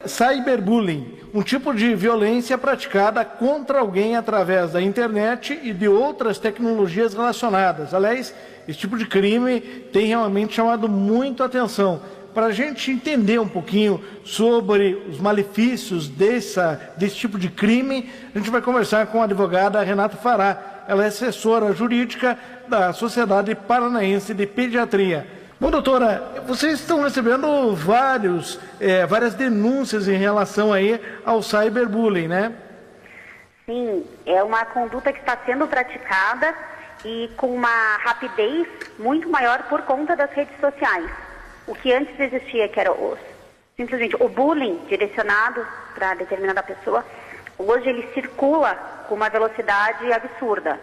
Cyberbullying, um tipo de violência praticada contra alguém através da internet e de outras tecnologias relacionadas. Aliás, esse tipo de crime tem realmente chamado muito a atenção. Para a gente entender um pouquinho sobre os malefícios desse tipo de crime, a gente vai conversar com a advogada Renata Fará. Ela é assessora jurídica da Sociedade Paranaense de Pediatria. Bom, doutora, vocês estão recebendo várias denúncias em relação aí ao cyberbullying, né? Sim, é uma conduta que está sendo praticada e com uma rapidez muito maior por conta das redes sociais. O que antes existia, que era simplesmente o bullying direcionado para determinada pessoa, hoje ele circula com uma velocidade absurda.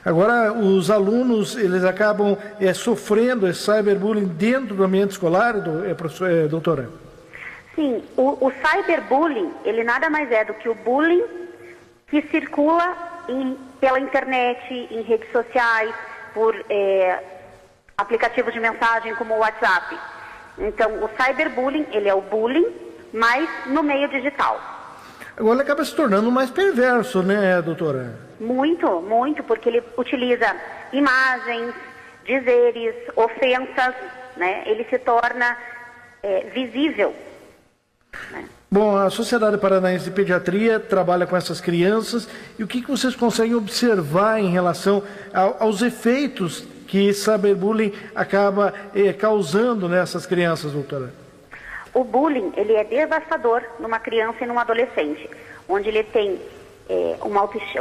Agora, os alunos, eles acabam sofrendo esse cyberbullying dentro do ambiente escolar, doutora? Sim, o cyberbullying, ele nada mais é do que o bullying que circula pela internet, em redes sociais, por aplicativos de mensagem como o WhatsApp. Então, o cyberbullying, ele é o bullying, mas no meio digital. Agora ele acaba se tornando mais perverso, né, doutora? Muito, muito, porque ele utiliza imagens, dizeres, ofensas, né? Ele se torna visível. Né? Bom, a Sociedade Paranaense de Pediatria trabalha com essas crianças e o que vocês conseguem observar em relação aos efeitos que cyberbullying acaba causando nessas crianças, doutora? O bullying, ele é devastador numa criança e num adolescente, onde ele tem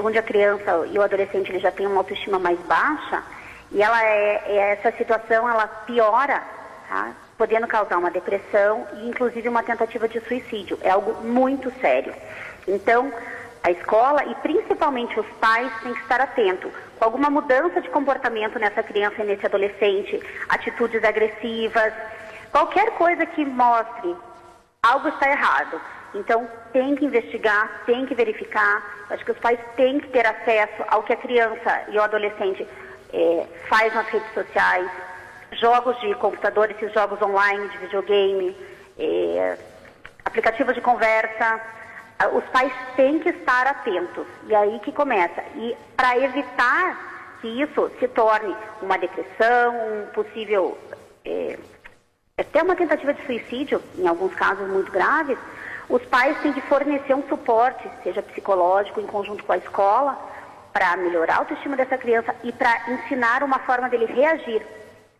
onde a criança e o adolescente ele já tem uma autoestima mais baixa, e essa situação ela piora, tá? Podendo causar uma depressão e inclusive uma tentativa de suicídio. É algo muito sério. Então, a escola e principalmente os pais têm que estar atentos com alguma mudança de comportamento nessa criança e nesse adolescente, atitudes agressivas, qualquer coisa que mostre algo está errado. Então, tem que investigar, tem que verificar. Acho que os pais têm que ter acesso ao que a criança e o adolescente faz nas redes sociais, jogos de computador, esses jogos online, de videogame, aplicativos de conversa. Os pais têm que estar atentos. E aí que começa. E para evitar que isso se torne uma depressão, um possível... até uma tentativa de suicídio, em alguns casos muito graves, os pais têm que fornecer um suporte, seja psicológico, em conjunto com a escola, para melhorar a autoestima dessa criança e para ensinar uma forma dele reagir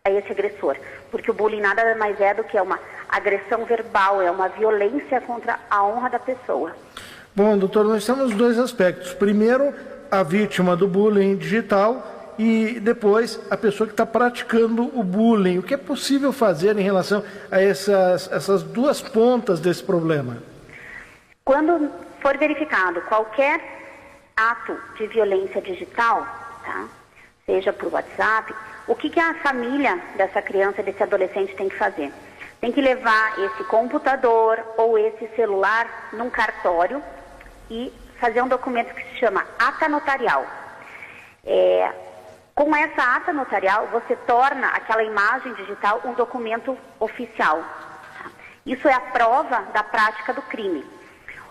a esse agressor. Porque o bullying nada mais é do que uma agressão verbal, é uma violência contra a honra da pessoa. Bom, doutor, nós temos dois aspectos. Primeiro, a vítima do bullying digital e depois a pessoa que está praticando o bullying. O que é possível fazer em relação a essas duas pontas desse problema? Quando for verificado qualquer ato de violência digital, tá? Seja por WhatsApp, o que a família dessa criança, desse adolescente tem que fazer? Tem que levar esse computador ou esse celular num cartório e fazer um documento que se chama ata notarial. Com essa ata notarial, você torna aquela imagem digital um documento oficial. Isso é a prova da prática do crime.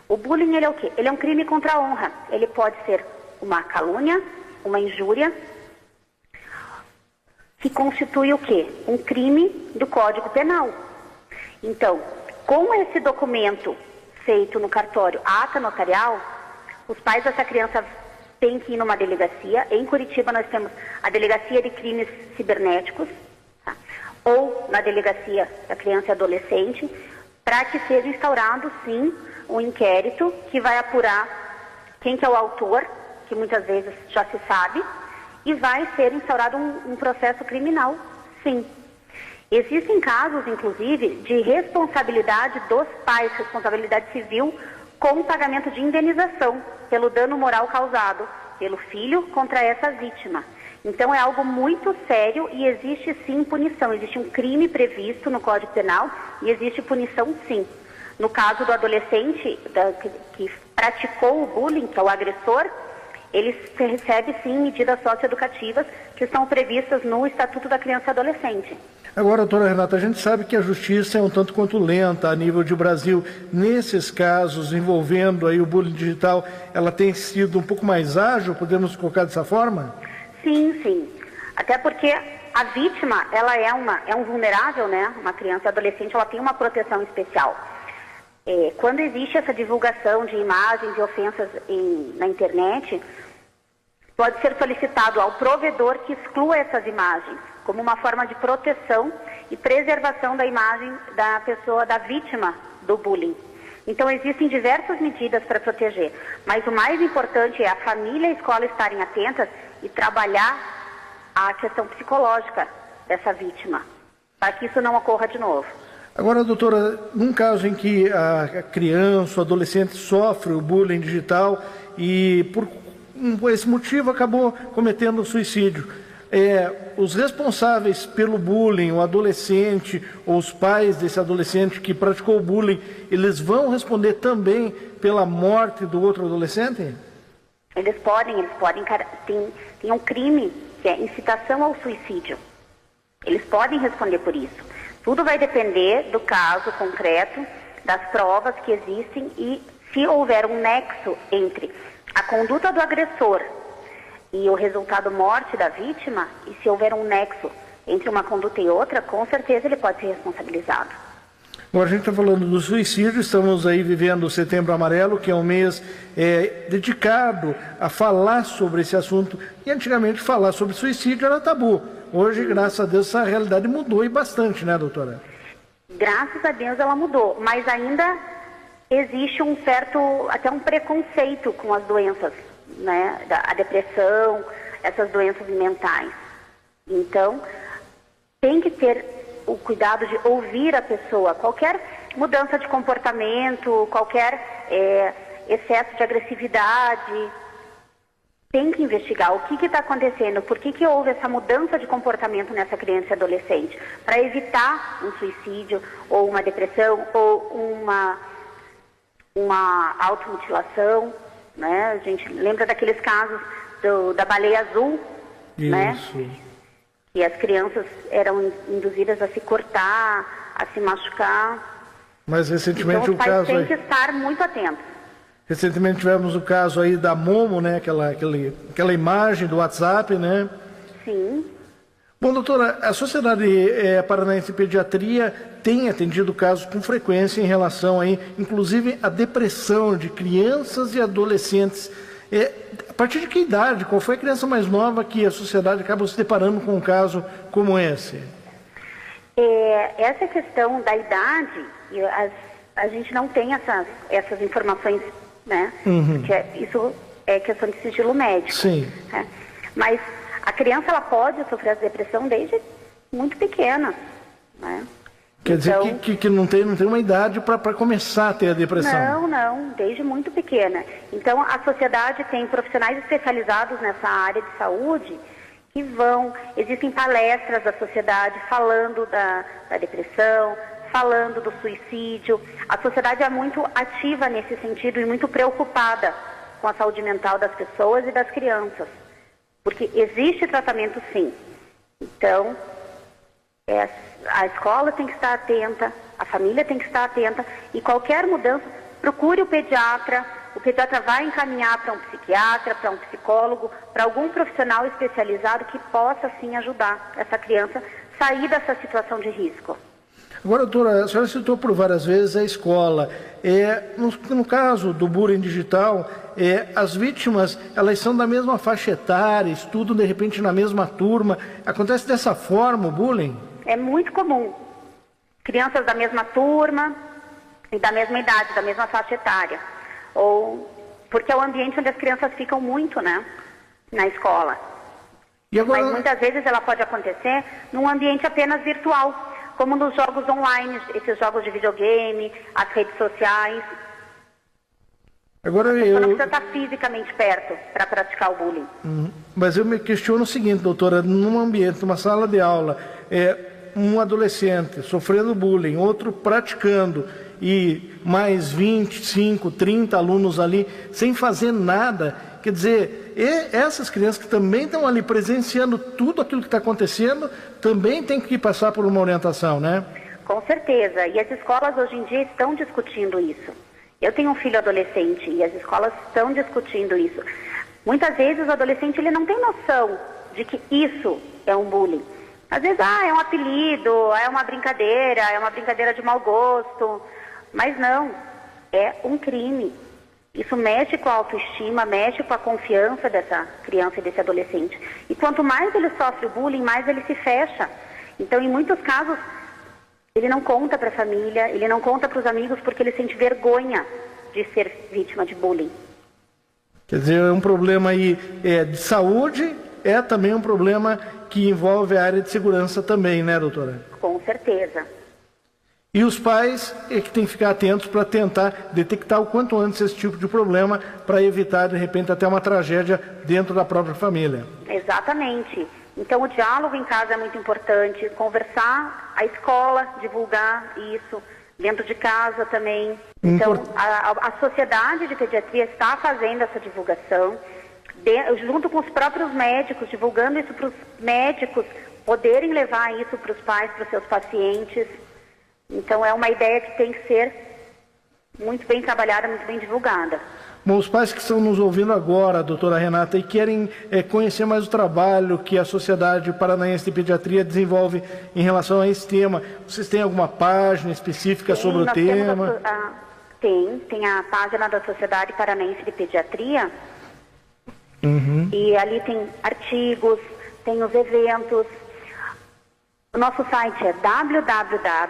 O bullying, ele é o quê? Ele é um crime contra a honra. Ele pode ser uma calúnia, uma injúria, que constitui o quê? Um crime do Código Penal. Então, com esse documento feito no cartório, a ata notarial, os pais dessa criança têm que ir numa delegacia. Em Curitiba nós temos a Delegacia de Crimes Cibernéticos, tá? Ou na Delegacia da Criança e Adolescente, para que seja instaurado, sim, um inquérito que vai apurar quem que é o autor, que muitas vezes já se sabe, e vai ser instaurado um processo criminal, sim. Existem casos, inclusive, de responsabilidade dos pais, responsabilidade civil, com pagamento de indenização pelo dano moral causado pelo filho contra essa vítima. Então é algo muito sério e existe sim punição. Existe um crime previsto no Código Penal e existe punição sim. No caso do adolescente que praticou o bullying, que é o agressor, ele recebe sim medidas socioeducativas que estão previstas no Estatuto da Criança e Adolescente. Agora, doutora Renata, a gente sabe que a justiça é um tanto quanto lenta a nível de Brasil. Nesses casos envolvendo aí o bullying digital, ela tem sido um pouco mais ágil, podemos colocar dessa forma? Sim, sim. Até porque a vítima, ela é um vulnerável, né? Uma criança e adolescente, ela tem uma proteção especial. Quando existe essa divulgação de imagens e ofensas na internet, pode ser solicitado ao provedor que exclua essas imagens, como uma forma de proteção e preservação da imagem da pessoa, da vítima do bullying. Então, existem diversas medidas para proteger, mas o mais importante é a família e a escola estarem atentas e trabalhar a questão psicológica dessa vítima, para que isso não ocorra de novo. Agora, doutora, num caso em que a criança, o adolescente sofre o bullying digital e por esse motivo acabou cometendo suicídio, os responsáveis pelo bullying, o adolescente ou os pais desse adolescente que praticou o bullying, eles vão responder também pela morte do outro adolescente? Eles podem, tem um crime que é incitação ao suicídio. Eles podem responder por isso. Tudo vai depender do caso concreto, das provas que existem e se houver um nexo entre a conduta do agressor e o resultado morte da vítima, e se houver um nexo entre uma conduta e outra, com certeza ele pode ser responsabilizado. Bom, a gente está falando do suicídio, estamos aí vivendo o Setembro Amarelo, que é um mês dedicado a falar sobre esse assunto, e antigamente falar sobre suicídio era tabu. Hoje, graças a Deus, essa realidade mudou e bastante, né, doutora? Graças a Deus ela mudou, mas ainda existe até um preconceito com as doenças, né, a depressão, essas doenças mentais. Então, tem que ter o cuidado de ouvir a pessoa. Qualquer mudança de comportamento, qualquer excesso de agressividade, tem que investigar o que está acontecendo, por que houve essa mudança de comportamento nessa criança e adolescente, para evitar um suicídio, ou uma depressão, ou uma automutilação, né? A gente lembra daqueles casos da baleia azul, isso, né? E as crianças eram induzidas a se cortar, a se machucar. Mas recentemente então, os pais caso têm que estar muito atentos. Recentemente tivemos o caso aí da Momo, né? Aquela imagem do WhatsApp, né? Sim. Bom, doutora, a Sociedade Paranaense de Pediatria tem atendido casos com frequência em relação aí, inclusive, à depressão de crianças e adolescentes. A partir de que idade? Qual foi a criança mais nova que a sociedade acaba se deparando com um caso como esse? Essa questão da idade, a gente não tem essas informações, né? Uhum. Porque isso é questão de sigilo médico. Sim. Né? Mas a criança ela pode sofrer essa depressão desde muito pequena, né? Quer dizer que não tem uma idade para começar a ter a depressão? Não, desde muito pequena. Então, a sociedade tem profissionais especializados nessa área de saúde que existem palestras da sociedade falando da depressão, falando do suicídio. A sociedade é muito ativa nesse sentido e muito preocupada com a saúde mental das pessoas e das crianças. Porque existe tratamento, sim. Então, a escola tem que estar atenta, a família tem que estar atenta, e qualquer mudança, procure o pediatra vai encaminhar para um psiquiatra, para um psicólogo, para algum profissional especializado que possa, sim, ajudar essa criança a sair dessa situação de risco. Agora, doutora, a senhora citou por várias vezes a escola. No caso do bullying digital, as vítimas, elas são da mesma faixa etária, estudam de repente na mesma turma. Acontece dessa forma o bullying? É muito comum. Crianças da mesma turma e da mesma idade, da mesma faixa etária. Porque é o ambiente onde as crianças ficam muito, né? Na escola. E agora... Mas muitas vezes ela pode acontecer num ambiente apenas virtual, como nos jogos online, esses jogos de videogame, as redes sociais. Agora a pessoa não precisa estar fisicamente perto para praticar o bullying. Mas eu me questiono o seguinte, doutora, num ambiente, numa sala de aula, um adolescente sofrendo bullying, outro praticando, e mais 25, 30 alunos ali, sem fazer nada, quer dizer, essas crianças que também estão ali presenciando tudo aquilo que está acontecendo, também tem que passar por uma orientação, né? Com certeza. E as escolas hoje em dia estão discutindo isso. Eu tenho um filho adolescente e as escolas estão discutindo isso. Muitas vezes o adolescente ele não tem noção de que isso é um bullying. Às vezes, é um apelido, é uma brincadeira de mau gosto. Mas não, é um crime. Isso mexe com a autoestima, mexe com a confiança dessa criança e desse adolescente. E quanto mais ele sofre o bullying, mais ele se fecha. Então, em muitos casos, ele não conta para a família, ele não conta para os amigos porque ele sente vergonha de ser vítima de bullying. Quer dizer, é um problema aí de saúde, é também um problema que envolve a área de segurança também, né, doutora? Com certeza. E os pais é que têm que ficar atentos para tentar detectar o quanto antes esse tipo de problema, para evitar, de repente, até uma tragédia dentro da própria família. Exatamente. Então, o diálogo em casa é muito importante, conversar, a escola, divulgar isso, dentro de casa também. Então, a Sociedade de Pediatria está fazendo essa divulgação, junto com os próprios médicos, divulgando isso para os médicos poderem levar isso para os pais, para os seus pacientes. Então, é uma ideia que tem que ser muito bem trabalhada, muito bem divulgada. Bom, os pais que estão nos ouvindo agora, doutora Renata, e querem conhecer mais o trabalho que a Sociedade Paranaense de Pediatria desenvolve em relação a esse tema, vocês têm alguma página específica sobre o tema? Tem a página da Sociedade Paranaense de Pediatria, e ali tem artigos, tem os eventos. O nosso site é www.sdsapo.org.br.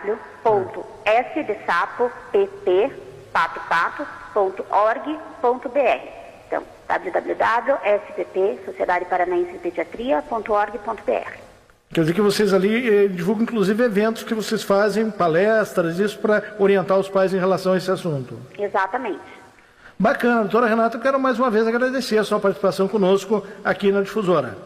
Então, www.spp, Sociedade Paranaense de Pediatria.org.br. Quer dizer que vocês ali divulgam, inclusive, eventos que vocês fazem, palestras, isso para orientar os pais em relação a esse assunto. Exatamente. Bacana. Doutora Renata, eu quero mais uma vez agradecer a sua participação conosco aqui na Difusora.